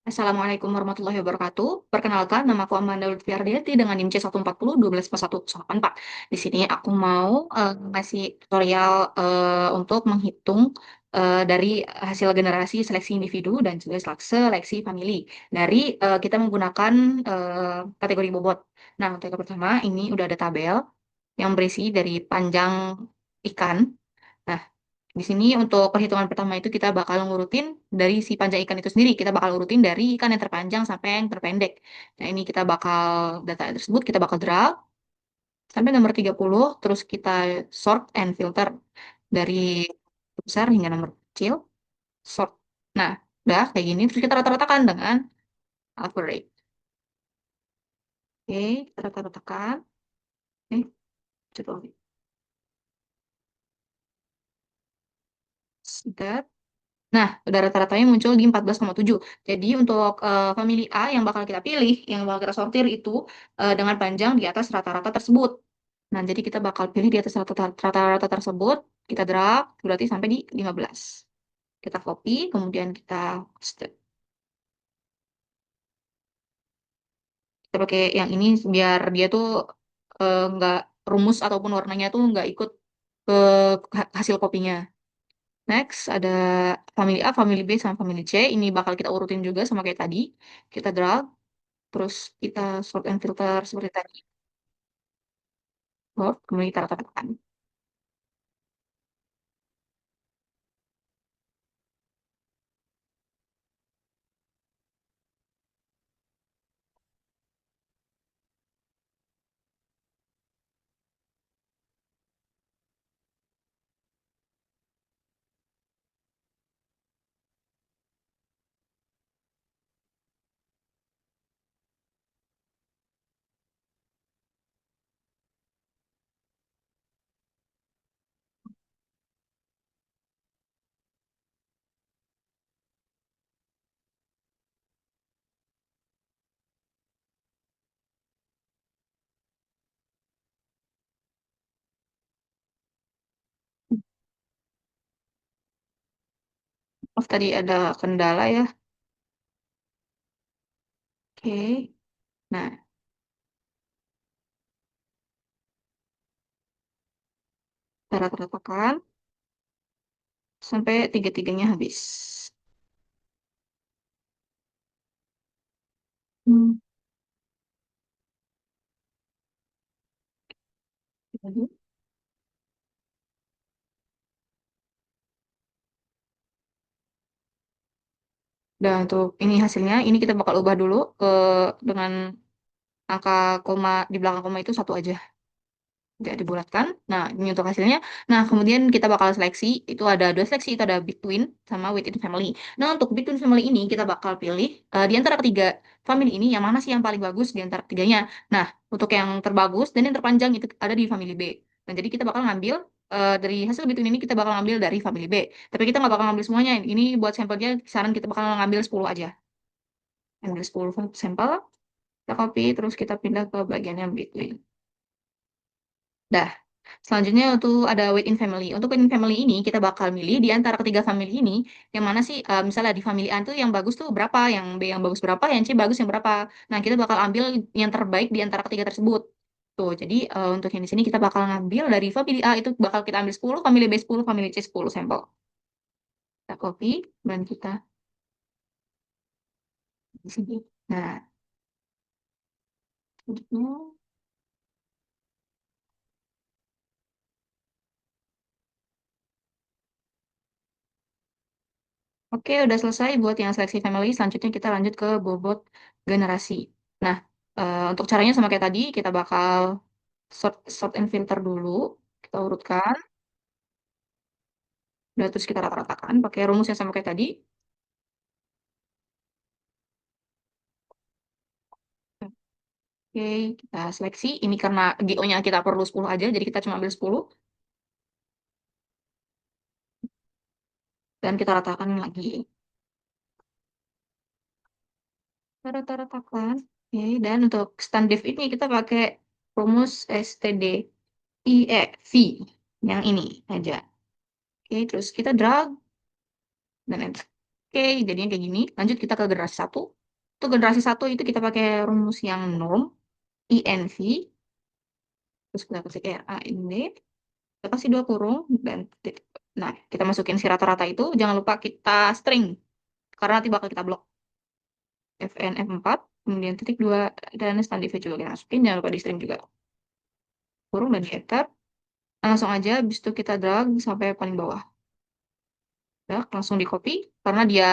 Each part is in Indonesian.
Assalamualaikum warahmatullahi wabarakatuh. Perkenalkan, nama aku Amanda Lutfiardiati dengan NIM C140124184. Di sini aku mau ngasih tutorial untuk menghitung dari hasil generasi seleksi individu dan juga seleksi famili dari kita menggunakan kategori bobot. Nah, untuk yang pertama ini udah ada tabel yang berisi dari panjang ikan. Nah, di sini untuk perhitungan pertama itu kita bakal ngurutin dari si panjang ikan itu sendiri. Kita bakal urutin dari ikan yang terpanjang sampai yang terpendek. Nah, ini kita bakal data tersebut kita bakal drag sampai nomor 30, terus kita sort and filter dari besar hingga nomor kecil, sort. Nah, udah kayak gini terus kita rata-ratakan dengan average. Oke, kita rata-ratakan. Coba lihat. Nah, udah rata-ratanya muncul di 14,7. Jadi untuk famili A yang bakal kita pilih, yang bakal kita sortir itu dengan panjang di atas rata-rata tersebut. Nah, jadi kita bakal pilih di atas rata-rata tersebut, kita drag, berarti sampai di 15. Kita copy, kemudian kita paste. Kita pakai yang ini biar dia tuh nggak rumus ataupun warnanya tuh nggak ikut ke hasil kopinya. Next, ada famili A, famili B, sama famili C. Ini bakal kita urutin juga sama kayak tadi. Kita drag, terus kita sort and filter seperti tadi. Sort, kemudian kita ratakan. Oh, tadi ada kendala ya. Oke. Nah, kita ratakan sampai tiga-tiganya habis. Hmm. Jadi, dan untuk ini hasilnya, ini kita bakal ubah dulu ke dengan angka koma di belakang koma itu satu aja. Tidak dibulatkan. Nah, ini untuk hasilnya. Nah, kemudian kita bakal seleksi. Itu ada dua seleksi. Itu ada between sama within family. Nah, untuk between family ini kita bakal pilih di antara ketiga family ini yang mana sih yang paling bagus di antara ketiganya. Nah, untuk yang terbagus dan yang terpanjang itu ada di family B. Nah, jadi kita bakal ngambil dari hasil between ini kita bakal ngambil dari family B. Tapi kita nggak bakal ngambil semuanya. Ini buat sampelnya saran kita bakal ngambil 10 aja. Ambil 10 sampel, kita copy, terus kita pindah ke bagian yang between. Dah. Selanjutnya untuk ada within family. Untuk within family ini kita bakal milih di antara ketiga family ini yang mana sih misalnya di family A tuh yang bagus tuh berapa, yang B yang bagus berapa, yang C bagus yang berapa. Nah, kita bakal ambil yang terbaik di antara ketiga tersebut. Tuh, jadi untuk yang di sini kita bakal ngambil dari family A itu bakal kita ambil 10, family B 10, family C 10 sampel. Kita copy dan kita di sini. Nah, selanjutnya. Oke, udah selesai buat yang seleksi family. Selanjutnya kita lanjut ke bobot generasi. Nah, untuk caranya sama kayak tadi, kita bakal sort and filter dulu. Kita urutkan. Udah terus kita rata-ratakan pakai rumus yang sama kayak tadi. Oke, kita seleksi. Ini karena GO-nya kita perlu 10 aja, jadi kita cuma ambil 10. Dan kita ratakan lagi. Kita rata-ratakan. Oke, dan untuk standar ini kita pakai rumus STDIEV. Yang ini aja. Oke, terus kita drag dan enter. Oke, jadinya kayak gini. Lanjut kita ke generasi satu. Untuk generasi satu itu kita pakai rumus yang norm, INV, terus kita kasih RAND, kita kasih dua kurung, dan titik. Nah, kita masukin si rata-rata itu, jangan lupa kita string, karena nanti bakal kita blok. Fn F4, kemudian titik 2, dan standard juga kita masukin, jangan lupa di string juga. Kurung dan enter. Langsung aja, habis itu kita drag sampai paling bawah. Drag, langsung di copy, karena dia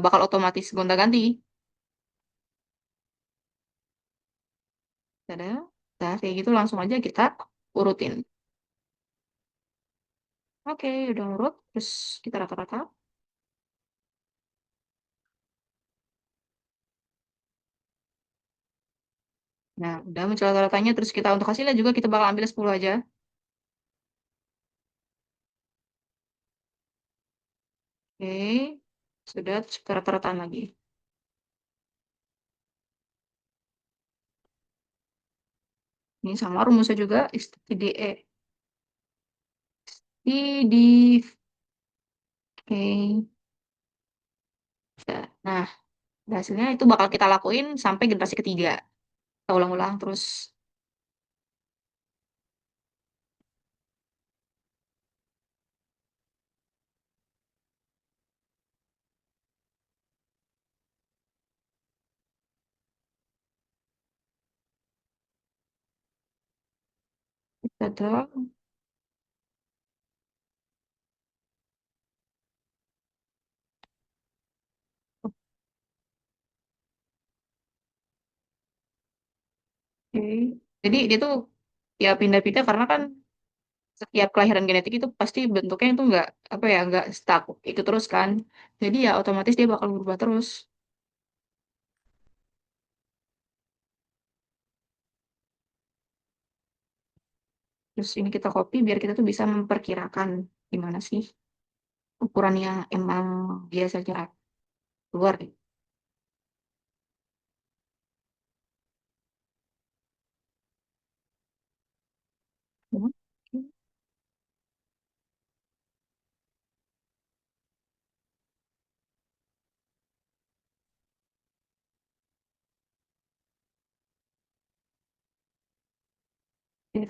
bakal otomatis gonta-ganti. Dadah. Nah, kayak gitu langsung aja kita urutin. Oke, udah urut. Terus kita rata-rata. Nah, udah muncul rata-ratanya. Terus kita untuk hasilnya juga kita bakal ambil 10 aja. Oke, sudah terus kita rata-rataan lagi. Ini sama rumusnya juga. STDE. Di Oke. Nah, hasilnya itu bakal kita lakuin sampai generasi ketiga. Kita ulang-ulang terus. Kita drag. Oke. Jadi dia tuh ya pindah-pindah karena kan setiap kelahiran genetik itu pasti bentuknya itu nggak apa ya nggak stuck itu terus kan. Jadi ya otomatis dia bakal berubah terus. Terus ini kita copy biar kita tuh bisa memperkirakan gimana sih ukuran yang emang biasanya keluar. Hmm. Oke.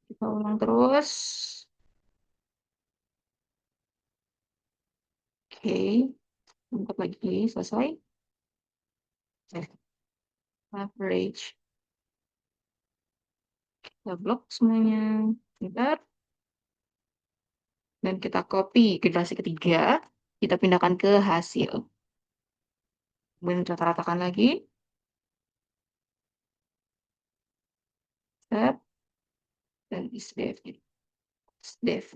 Kita ulang terus. Oke, bentar lagi selesai. Average. Kita blok semuanya. Bentar. Dan kita copy generasi ketiga. Kita pindahkan ke hasil. Kemudian kita ratakan lagi. Set. Dan is dev. Is dev.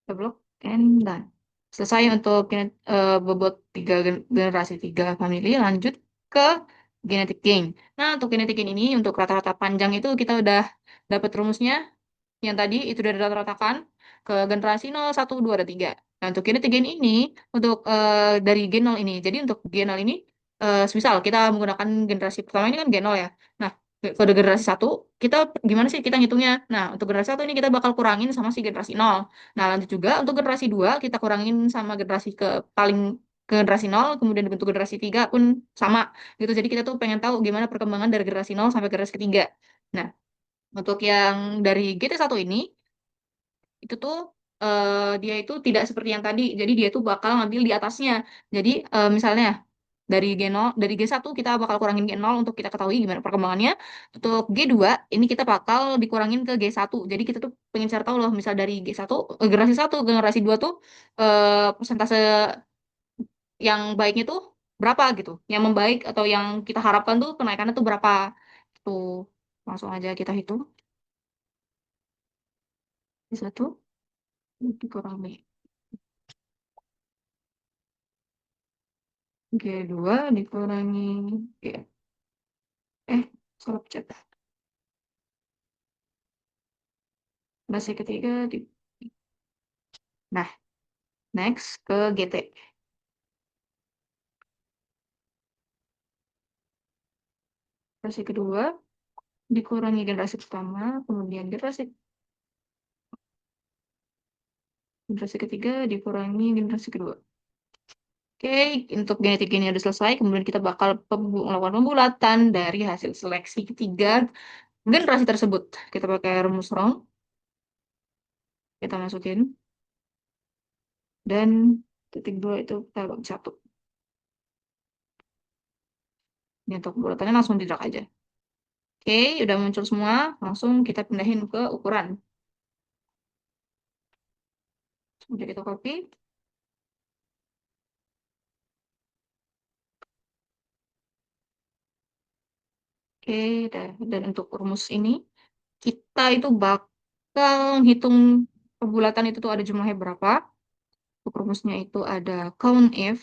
Kita blok. And done. Selesai untuk bobot generasi tiga family. Lanjut ke genetic gain. Nah, untuk genetic gain ini, untuk rata-rata panjang itu kita udah dapat rumusnya. Yang tadi itu udah rata-ratakan ke generasi 0, 1, 2, dan 3. Nah, untuk genetik gain ini, untuk dari gen 0 ini. Jadi untuk gen 0 ini, misal kita menggunakan generasi pertama ini kan gen 0 ya. Nah, kode generasi satu kita gimana sih kita ngitungnya? Nah, untuk generasi satu ini kita bakal kurangin sama si generasi 0. Nah, lanjut juga untuk generasi 2 kita kurangin sama generasi paling ke generasi 0, kemudian untuk generasi 3 pun sama gitu. Jadi kita tuh pengen tahu gimana perkembangan dari generasi 0 sampai generasi ketiga. Nah, untuk yang dari GT1 ini, itu tuh dia itu tidak seperti yang tadi. Jadi dia tuh bakal ngambil di atasnya. Jadi misalnya dari G0, dari G1 kita bakal kurangin G0 untuk kita ketahui gimana perkembangannya. Untuk G2 ini kita bakal dikurangin ke G1. Jadi kita tuh pengen cari tahu loh, misal dari G1, generasi 1 ke generasi 2 tuh persentase yang baiknya tuh berapa gitu. Yang membaik atau yang kita harapkan tuh kenaikannya tuh berapa. Tuh, langsung aja kita hitung. Satu dikurangi G2 dikurangi G. Salah pencet. Base ketiga di. Nah, next ke GT. Generasi kedua dikurangi generasi pertama, kemudian generasi ketiga dikurangi generasi kedua. Oke, untuk genetik ini udah selesai. Kemudian kita bakal melakukan pembulatan dari hasil seleksi ketiga generasi tersebut. Kita pakai rumus round, kita masukin, dan titik dua itu kita bagi satu. Ini untuk pembulatannya langsung di drag aja. Oke, udah muncul semua. Langsung kita pindahin ke ukuran. Sudah kita copy. Oke, dan untuk rumus ini, kita itu bakal hitung pembulatan itu tuh ada jumlahnya berapa. Untuk rumusnya itu ada COUNTIF.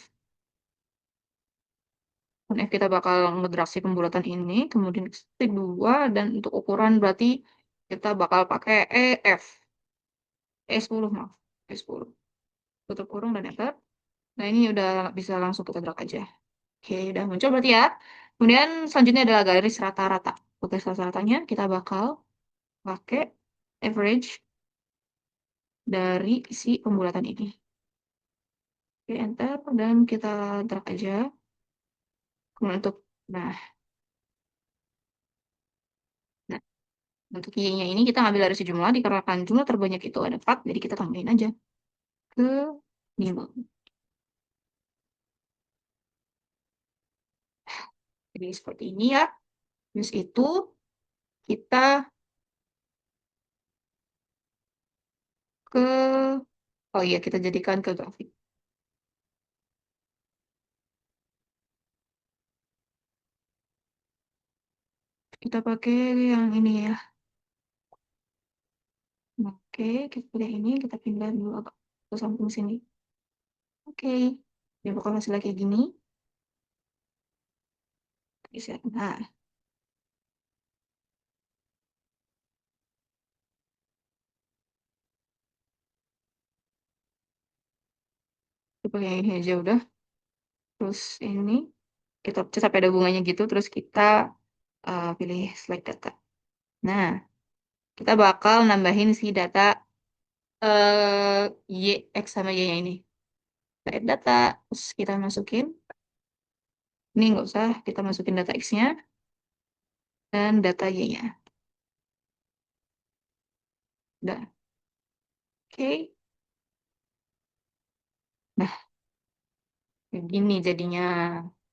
COUNTIF kita bakal ngedrag si pembulatan ini, kemudian step 2, dan untuk ukuran berarti kita bakal pakai EF. E10, maaf. E10. Tutup kurung dan enter. Nah, ini udah bisa langsung kita drag aja. Oke, udah muncul berarti ya. Kemudian selanjutnya adalah garis rata-rata. Oke, rata-ratanya kita bakal pakai average dari si pembulatan ini. Oke, enter dan kita drag aja. Kemudian nah, nah, untuk y-nya ini kita ambil dari sejumlah dikarenakan jumlah terbanyak itu ada 4, jadi kita tambahin aja ke 5. Jadi seperti ini ya. Terus itu kita ke, oh iya kita jadikan ke grafik. Kita pakai yang ini ya. Oke, kita pilih ini, kita pindah dulu agak ke samping sini. Oke, dia bakal hasilnya kayak gini. Nah, kita pakai yang ini aja udah. Terus ini, kita pencet sampai ada bunganya gitu, terus kita pilih select data. Nah, kita bakal nambahin si data Y, X sama Y-nya ini. Select data, terus kita masukin. Ini nggak usah, kita masukin data X-nya dan data Y-nya. Udah, oke. Nah, kayak gini jadinya.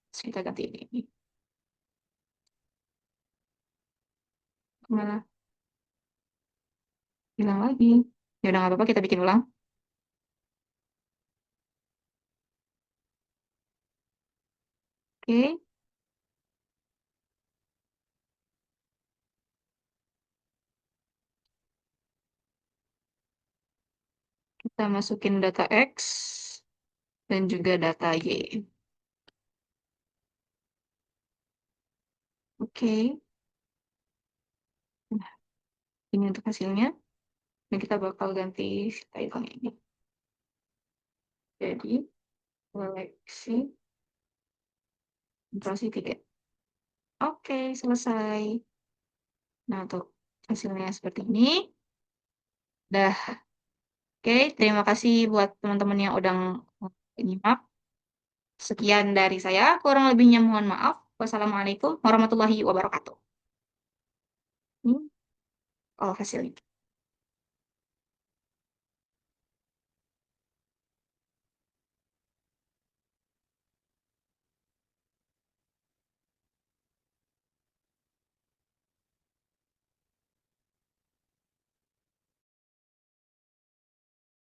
Terus kita ganti ini. Malah hilang lagi. Ya udah nggak apa-apa, kita bikin ulang. Oke, kita masukin data X dan juga data Y. Oke, nah ini untuk hasilnya. Dan kita bakal ganti title ini. Jadi, seleksi operasi 3. Oke, selesai. Nah, untuk hasilnya seperti ini. Dah, oke. Terima kasih buat teman-teman yang udah nyimak. Sekian dari saya. Kurang lebihnya mohon maaf. Wassalamualaikum warahmatullahi wabarakatuh. Ini, hasilnya.